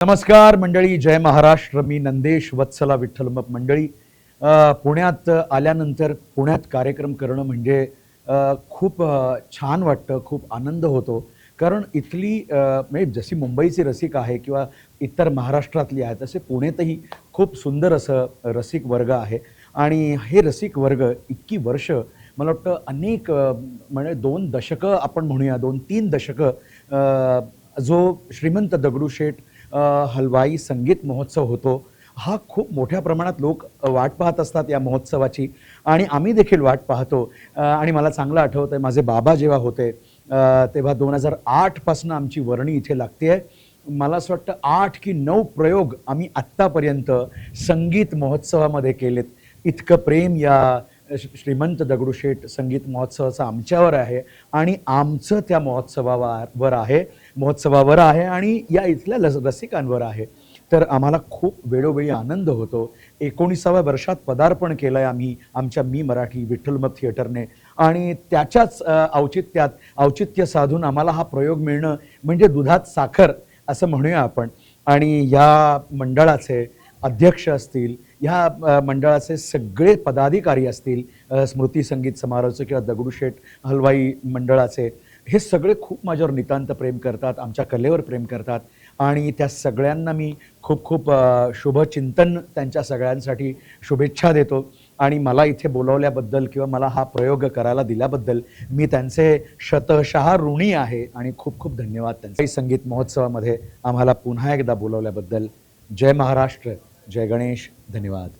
नमस्कार मंडळी, जय महाराष्ट्र. मी नंदेश वत्सला विठ्ठलमप. मंडळी, पुण्यात आल्यानंतर पुण्यात कार्यक्रम करणं म्हणजे खूप छान वाटतं, खूप आनंद होतो. कारण इथली म्हणजे जशी मुंबईची रसिक आहे किंवा इतर महाराष्ट्रातली आहे, तसे पुण्यातही खूप सुंदर असं रसिक वर्ग आहे. आणि हे रसिक वर्ग इतकी वर्ष, मला वाटतं अनेक म्हणजे 2 दशकं आपण म्हणूया, 2-3 दशकं जो श्रीमंत दगडूशेठ हलवाई संगीत महोत्सव होतो, हा खूप मोठ्या प्रमाणात लोक वाट पाहत असतात या महोत्सवाची. आणि आम्ही देखील वाट पाहतो. आणि मला चांगलं आठवतं आहे, माझे बाबा जेव्हा होते तेव्हा 2008 पासून आमची वर्णी इथे लागते आहे. मला असं वाटतं 8 की 9 प्रयोग आम्ही आत्तापर्यंत संगीत महोत्सवामध्ये केलेत. इतकं प्रेम या श्रीमंत दगडूशेठ संगीत महोत्सवाचं आमच्यावर आहे आणि आमचं त्या महोत्सवावर आहे आणि या इथल्या रसिकांवर आहे. तर आम्हाला खूप वेळोवेळी आनंद होतो. 19व्या वर्षात पदार्पण केलं आहे आम्ही आमच्या मी मराठी विठ्ठलमत थिएटरने. आणि त्याच्याच औचित्य साधून आम्हाला हा प्रयोग मिळणं म्हणजे दुधात साखर असं म्हणूया आपण. आणि या मंडळाचे अध्यक्ष असतील, ह्या मंडळाचे सगळे पदाधिकारी असतील, स्मृती संगीत समारोहाचे किंवा दगडूशेठ हलवाई मंडळाचे, हे सगळे खूप माझ्यावर नितांत प्रेम करतात, आमच्या कलेवर प्रेम करतात. आणि त्या सगळ्यांना मी खूप खूप शुभचिंतन त्यांच्या सगळ्यांसाठी शुभेच्छा देतो. आणि मला इथे बोलावल्याबद्दल किंवा मला हा प्रयोग करायला दिल्याबद्दल मी त्यांचे शतशः ऋणी आहे आणि खूप खूप धन्यवाद त्यांचे. संगीत महोत्सवामध्ये आम्हाला पुन्हा एकदा बोलावल्याबद्दल. जय महाराष्ट्र, जय गणेश, धन्यवाद.